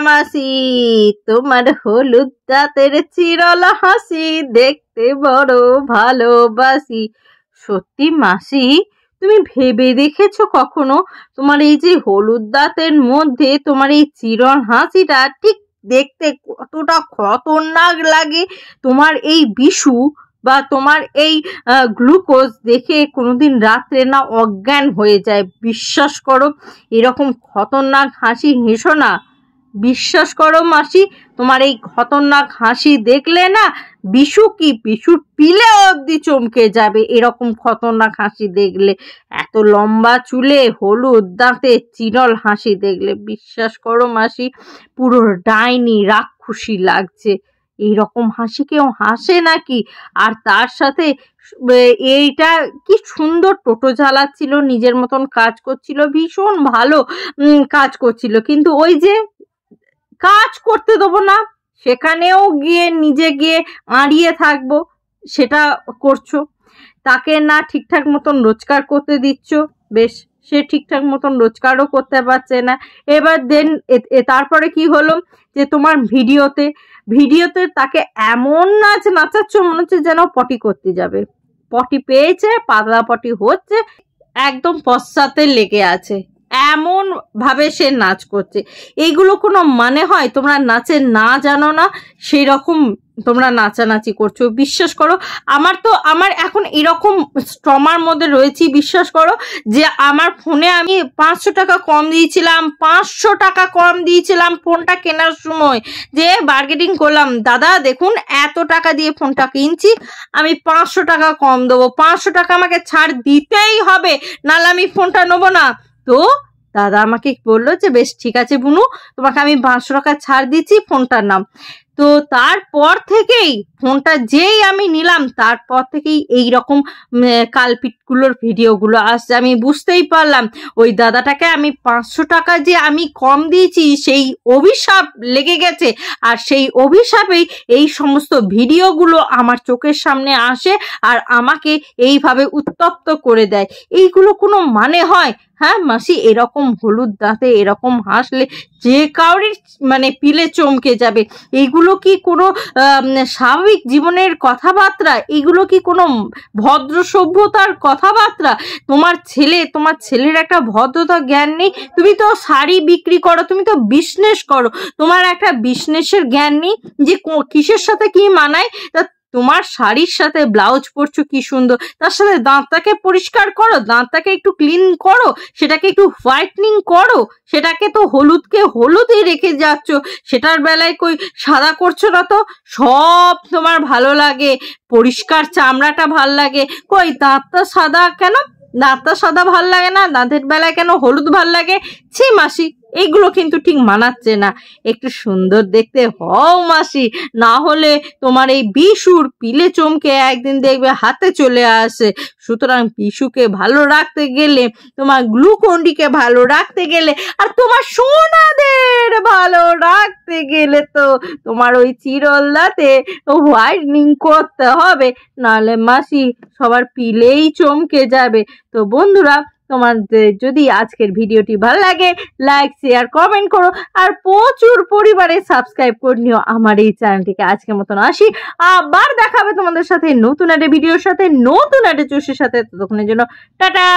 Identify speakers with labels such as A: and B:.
A: মাসি তোমার হলুদ দাঁতের চিরল হাসি দেখতে বড় ভালোবাসি। সত্যি মাসি, তুমি ভেবে দেখেছো কখনো তোমার এই যে হলুদ দাঁতের মধ্যে তোমার এই চিরল হাসিটা ঠিক দেখতে কতটা খতরনাক লাগে? তোমার এই বিশু বা তোমার এই গ্লুকোজ দেখে কোনোদিন রাত্রে না অজ্ঞান হয়ে যায়। বিশ্বাস করো, এরকম খতরনাক হাসি হেসো না। বিশ্বাস করো মাসি, তোমার এই খতরনাক হাসি দেখলে না বিশুর পিলে অবধি চমকে যাবে। এরকম খতরনাক হাসি দেখলে, এত লম্বা চুলে হলুদ দাঁতে চিরল হাসি দেখলে বিশ্বাস করো মাসি, পুরো ডাইনি রাক্ষসী লাগছে। এইরকম হাসি কেউ হাসে নাকি? আর তার সাথে এইটা কি সুন্দর টোটো চালাচ্ছিল, নিজের মতন কাজ করছিল, ভীষণ ভালো কাজ করছিল। কিন্তু ওই যে কাজ করতে দেবো না, সেখানেও গিয়ে নিজে গিয়ে আড়িয়ে থাকবো, সেটা করছো। তাকে না ঠিকঠাক মতন রোজগার করতে দিচ্ছ, বেশ, সে ঠিকঠাক মতন রোজগারও করতে পারছে না। এবার তারপরে কি হলো যে তোমার ভিডিওতে তাকে এমন নাচাচ্ছ মনে হচ্ছে যেন পটি করতে যাবে। পটি পেয়েছে, পাতলা পটি হচ্ছে, একদম পশ্চাতে লেগে আছে, এমন ভাবে সে নাচ করছে। এইগুলো কোনো মানে হয়? তোমরা নাচে না জানো না, সেই রকম তোমরা নাচানাচি করছো। বিশ্বাস করো, আমার এখন এরকম স্ট্রমার মধ্যে রয়েছি। বিশ্বাস করো যে আমার ফোনে আমি 500 টাকা কম দিয়েছিলাম, 500 টাকা কম দিয়েছিলাম ফোনটা কেনার সময়। যে বার্গেনিং করলাম, দাদা দেখুন এত টাকা দিয়ে ফোনটা কিনছি, আমি 500 টাকা কম দেবো, 500 টাকা আমাকে ছাড় দিতেই হবে, নাহলে আমি ফোনটা নেবো না। তো দাদা আমাকে বললো যে বেশ ঠিক আছে বুনু, তোমাকে আমি 500 টাকা ছাড় দিচ্ছি, ফোনটার নাম। তো তারপর থেকেই ফোনটা যেই আমি নিলাম, তারপর থেকেই এইরকম কালপিটগুলোর ভিডিওগুলো আসছে। আমি বুঝতেই পারলাম ওই দাদাটাকে আমি 500 টাকা যে আমি কম দিয়েছি, সেই অভিশাপ লেগে গেছে। আর সেই অভিশাপেই এই সমস্ত ভিডিওগুলো আমার চোখের সামনে আসে আর আমাকে এইভাবে উত্তপ্ত করে দেয়। এইগুলো কোনো মানে হয়? হ্যাঁ মাসি, এরকম হলুদ দাঁতে এরকম হাসলে যে কাউরির পিলে চমকে যাবে। এইগুলো কি কোনো স্বাভাবিক জীবনের কথাবার্তা? এইগুলো কি কোনো ভদ্র সভ্যতার কথাবার্তা? তোমার ছেলের একটা ভদ্রতা জ্ঞান নেই। তুমি তো শাড়ি বিক্রি করো, তুমি তো বিজনেস করো, তোমার একটা বিজনেসের জ্ঞান নেই যে কিসের সাথে কি মানায়। তা তোমার শাড়ির সাথে ব্লাউজ পরছো কি সুন্দর, তার সাথে দাঁতটাকে পরিষ্কার করো, দাঁতটাকে একটু ক্লিন করো, সেটাকে একটু হোয়াইটনিং করো। সেটাকে তো হলুদই রেখে যাচ্ছ, সেটার বেলায় কই সাদা করছো না তো। সব তোমার ভালো লাগে, পরিষ্কার চামড়াটা ভাল লাগে, কই দাঁতটা সাদা কেন? দাঁতটা সাদা ভাল লাগে না, দাঁতের বেলায় কেন হলুদ ভাল লাগে? ছি মাসি, এইগুলো কিন্তু ঠিক মানাচ্ছে না। একটু সুন্দর দেখতে হও মাসি, না হলে তোমার এই বিশুর পিলে চমকে একদিন দেখবে হাতে চলে আসে। সুতরাং বিশুকে ভালো রাখতে গেলে, তোমার গ্লুকন্ডিকে ভালো রাখতে গেলে, আর তোমার সোনাদের ভালো রাখতে গেলে তো তোমার ওই চিরল দাঁতে হোয়াইটনিং করতে হবে, নাহলে মাসি সবার পিলেই চমকে যাবে। তো বন্ধুরা, তোমাদের যদি আজকের ভিডিওটি ভালো লাগে, লাইক শেয়ার কমেন্ট করো, আর প্রচুর পরিমাণে সাবস্ক্রাইব করে নিও আমার এই চ্যানেলটিকে। আজকের মতন আসি, আবার দেখাবে তোমাদের সাথে নতুন একটা ভিডিওর সাথে, নতুন একটা জোশের সাথে। ততক্ষণের জন্য টাটা।